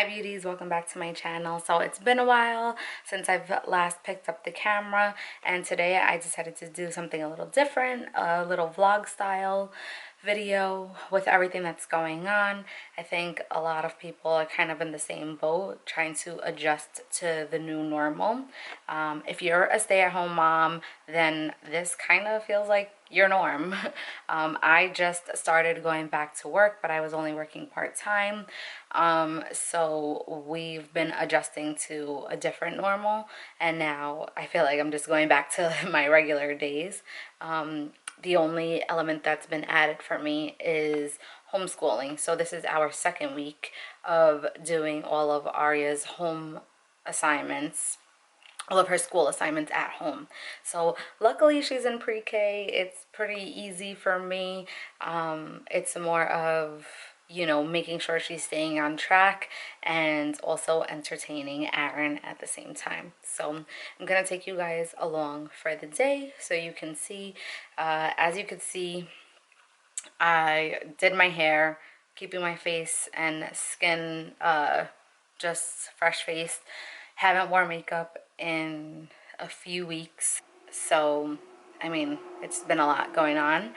Hi beauties, welcome back to my channel. So it's been a while since I've last picked up the camera, and today I decided to do something a little different, a little vlog style video with everything that's going on. I think a lot of people are kind of in the same boat, trying to adjust to the new normal. If you're a stay-at-home mom, then this kind of feels like your norm. I just started going back to work, but I was only working part-time. So we've been adjusting to a different normal, and now I feel like I'm just going back to my regular days. The only element that's been added for me is homeschooling. So this is our second week of doing all of Arya's home assignments, all of her school assignments at home. So luckily she's in pre-K. It's pretty easy for me. It's more of, you know, making sure she's staying on track and also entertaining Aaron at the same time. So I'm gonna take you guys along for the day so you can see. As you can see, I did my hair, keeping my face and skin just fresh faced. Haven't worn makeup in a few weeks, so I mean, it's been a lot going on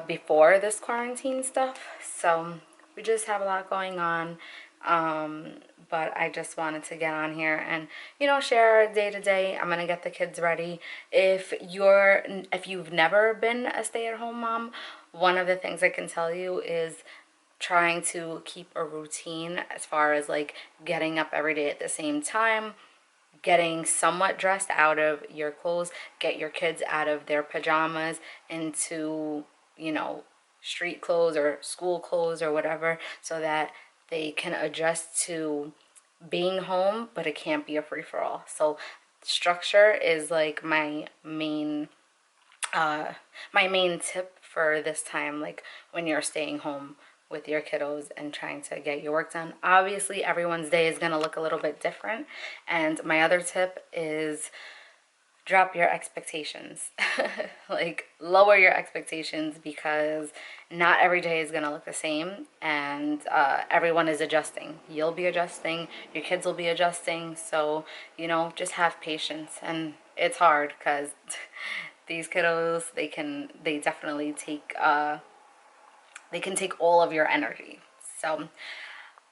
before this quarantine stuff, so we just have a lot going on. But I just wanted to get on here and, you know, share day to day. I'm gonna get the kids ready. If you've never been a stay-at-home mom, one of the things I can tell you is trying to keep a routine as far as like getting up every day at the same time, getting somewhat dressed out of your clothes, get your kids out of their pajamas into, you know, street clothes or school clothes or whatever, so that they can adjust to being home, but it can't be a free-for-all. So structure is like my main tip for this time, like when you're staying home with your kiddos and trying to get your work done. Obviously everyone's day is going to look a little bit different, and my other tip is drop your expectations. Like lower your expectations, because not every day is going to look the same, and everyone is adjusting. You'll be adjusting, your kids will be adjusting, so you know, just have patience. And it's hard because these kiddos, they definitely take they can take all of your energy. So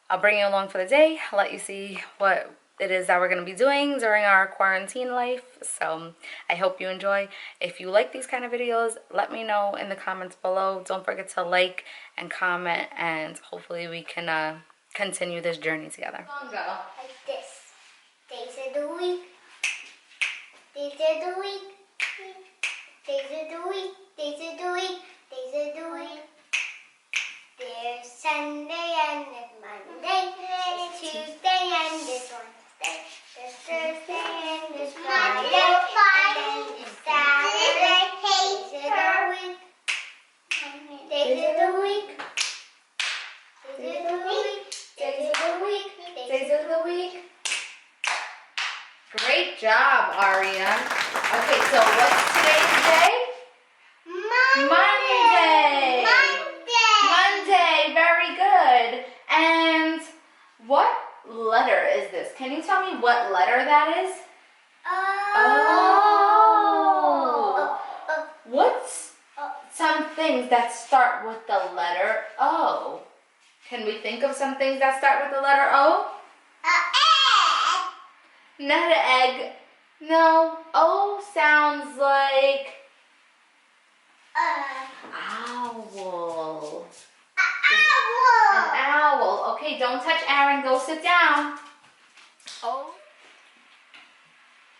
I'll bring you along for the day, let you see what it is that we're going to be doing during our quarantine life. So I hope you enjoy. If you like these kind of videos, let me know in the comments below. Don't forget to like and comment, and hopefully we can continue this journey together. Go. Like this. Days of the week. Days of the week. Days of the week. Days of the week. Days of the week. There's Sunday and there's Monday. There's Tuesday and there's Wednesday. There's Thursday and there's Friday. And then there's Saturday. Days of the week. Days of the week. Days of the week. Days of the week. Great job, Arya. Okay, so what's today's day? Monday. Monday, very good. And what letter is this? Can you tell me what letter that is? What's some things that start with the letter O? Can we think of some things that start with the letter O? Egg. Not an egg. No. O sounds like owl. An owl. Okay, don't touch Aaron. Go sit down. Oh.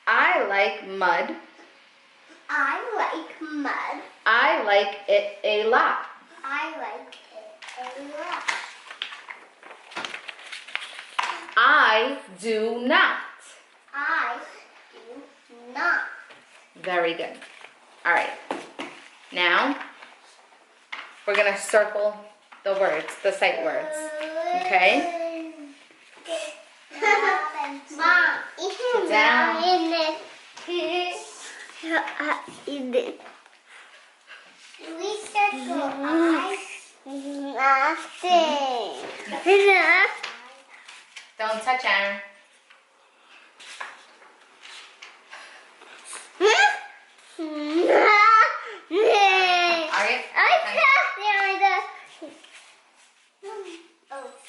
I like mud. I like mud. I like it a lot. I like it a lot. I do not. I do not. Very good. All right. Now, we're going to circle the words, the sight words. Okay? Mom, Sit down. We circle I. Nothing. Don't touch Aaron.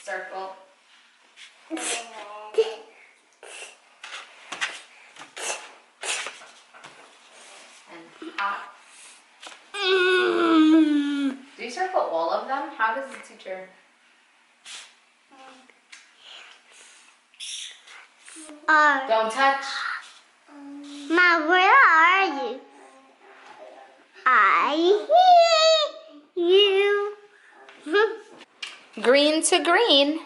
Circle. And hop. Do you circle all of them? How does the teacher? Don't touch. Mom, where are you? I hear you. Green to green.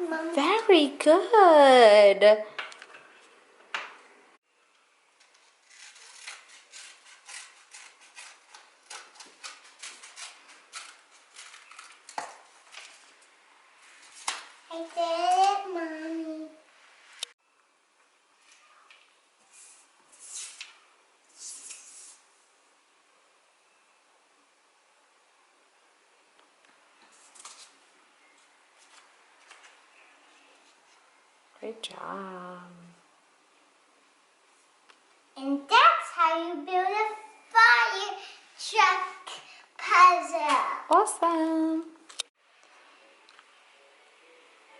Mom. Very good. I did it, Mommy. Great job. And that's how you build a fire truck puzzle. Awesome.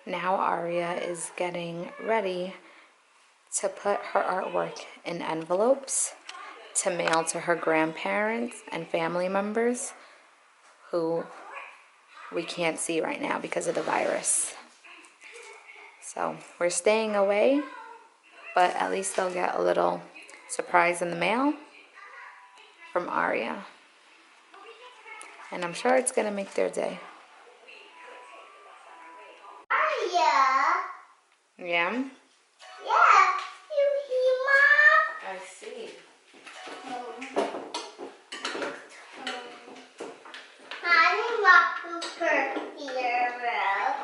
Now Aria is getting ready to put her artwork in envelopes to mail to her grandparents and family members who we can't see right now because of the virus. So we're staying away, but at least they'll get a little surprise in the mail from Aria. And I'm sure it's gonna make their day. Aria. Yeah? Yeah, you hear, Mom? I see. I didn't walk over here.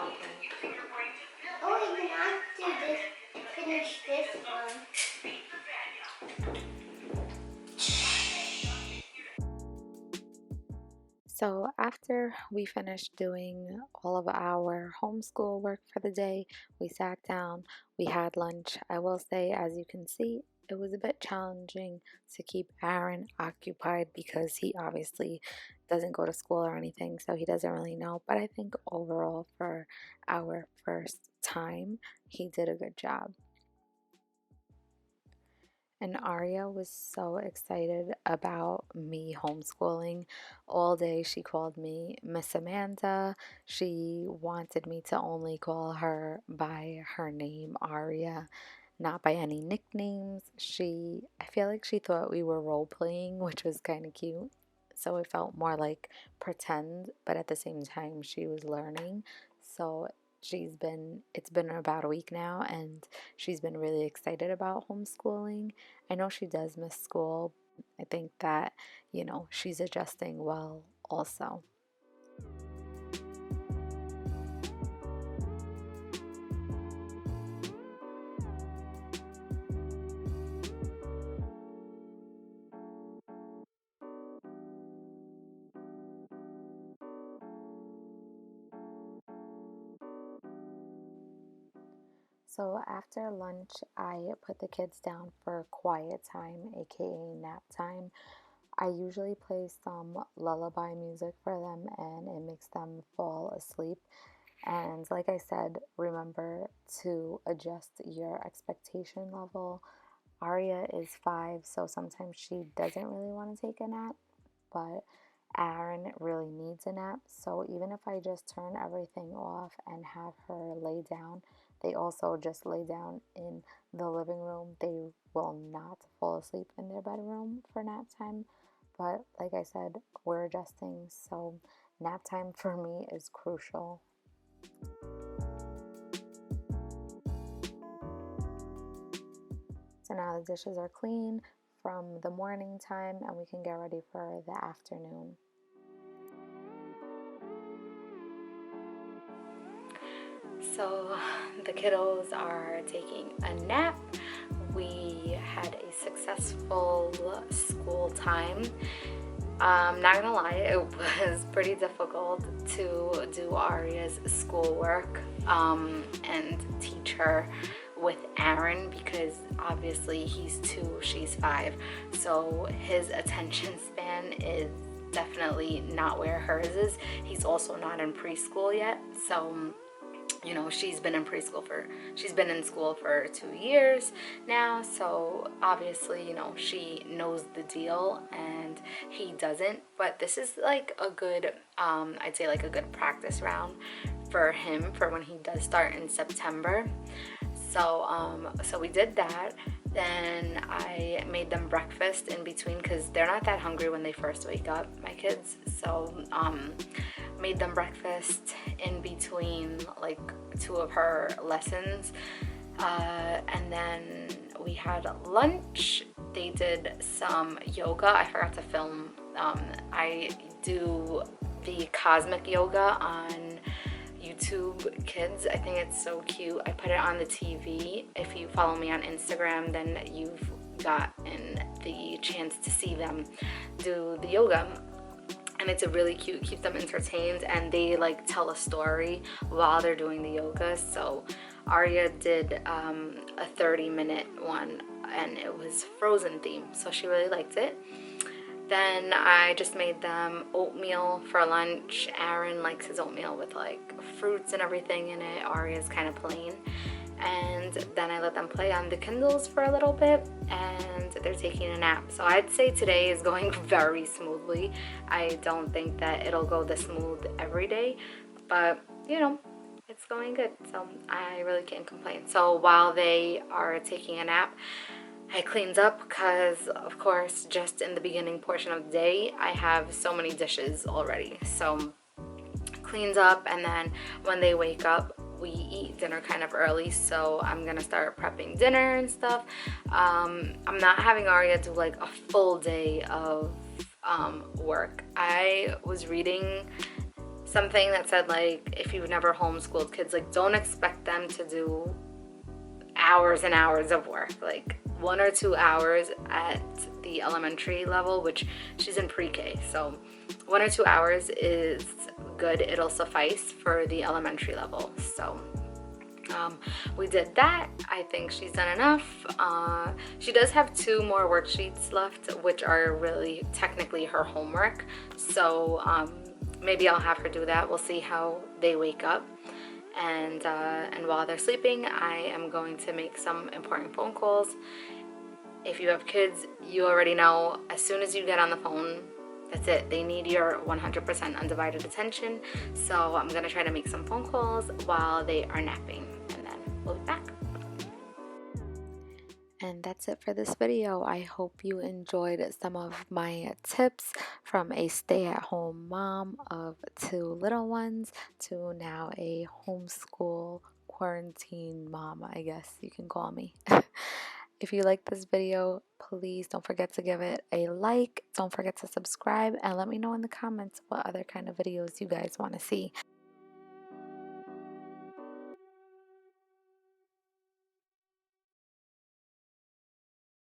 Okay. Oh, we can have to just finish this one. So after we finished doing all of our homeschool work for the day, we sat down, we had lunch. I will say, as you can see, it was a bit challenging to keep Aaron occupied because he obviously doesn't go to school or anything, so he doesn't really know. But I think overall for our first time, he did a good job. And Aria was so excited about me homeschooling. All day she called me Miss Amanda. She wanted me to only call her by her name, Aria, not by any nicknames. I feel like she thought we were role playing, which was kind of cute. So it felt more like pretend, but at the same time she was learning. So it's been about a week now, and she's been really excited about homeschooling. I know she does miss school. I think that, she's adjusting well also. So after lunch, I put the kids down for quiet time, aka nap time. I usually play some lullaby music for them and it makes them fall asleep. And like I said, remember to adjust your expectation level. Aria is 5, so sometimes she doesn't really want to take a nap, but Aaron really needs a nap. So even if I just turn everything off and have her lay down, they also just lay down in the living room. They will not fall asleep in their bedroom for nap time. But like I said, we're adjusting, so nap time for me is crucial. So now the dishes are clean from the morning time and we can get ready for the afternoon. So the kiddos are taking a nap. We had a successful school time. Not gonna lie, it was pretty difficult to do Aria's schoolwork and teach her with Aaron, because obviously he's 2, she's 5, so his attention span is definitely not where hers is. He's also not in preschool yet, so you know, she's been in school for 2 years now, so obviously, you know, she knows the deal and he doesn't. But this is like a good I'd say like a good practice round for him for when he does start in September. So we did that. Then I made them breakfast in between, because they're not that hungry when they first wake up, my kids. So made them breakfast in between like 2 of her lessons, and then we had lunch. They did some yoga. I forgot to film. I do the cosmic yoga on YouTube Kids. I think it's so cute. I put it on the TV. If you follow me on Instagram, then you've gotten the chance to see them do the yoga. And it's a really cute, keep them entertained, and they like tell a story while they're doing the yoga. So Aria did a 30-minute one, and it was Frozen themed, so she really liked it. Then I just made them oatmeal for lunch. Aaron likes his oatmeal with like fruits and everything in it. Aria's kind of plain. And then I let them play on the Kindles for a little bit, and they're taking a nap. So I'd say today is going very smoothly. I don't think that it'll go this smooth every day, but you know, it's going good. So I really can't complain. So while they are taking a nap, I cleaned up, because of course just in the beginning portion of the day I have so many dishes already. So cleaned up, and then when they wake up we eat dinner kind of early, so I'm gonna start prepping dinner and stuff. I'm not having Aria do like a full day of work. I was reading something that said like, if you've never homeschooled kids, like don't expect them to do hours and hours of work, like 1 or 2 hours at the elementary level, which she's in pre-K, so 1 or 2 hours is good. It'll suffice for the elementary level. So we did that. I think she's done enough. She does have 2 more worksheets left, which are really technically her homework, so maybe I'll have her do that. We'll see how they wake up. And while they're sleeping, I am going to make some important phone calls. If you have kids, you already know, as soon as you get on the phone, that's it. They need your 100% undivided attention. So I'm gonna try to make some phone calls while they are napping, and then we'll be back. And that's it for this video. I hope you enjoyed some of my tips from a stay-at-home mom of 2 little ones to now a homeschool quarantine mom, I guess you can call me. If you like this video, please don't forget to give it a like. Don't forget to subscribe, and let me know in the comments what other kind of videos you guys want to see.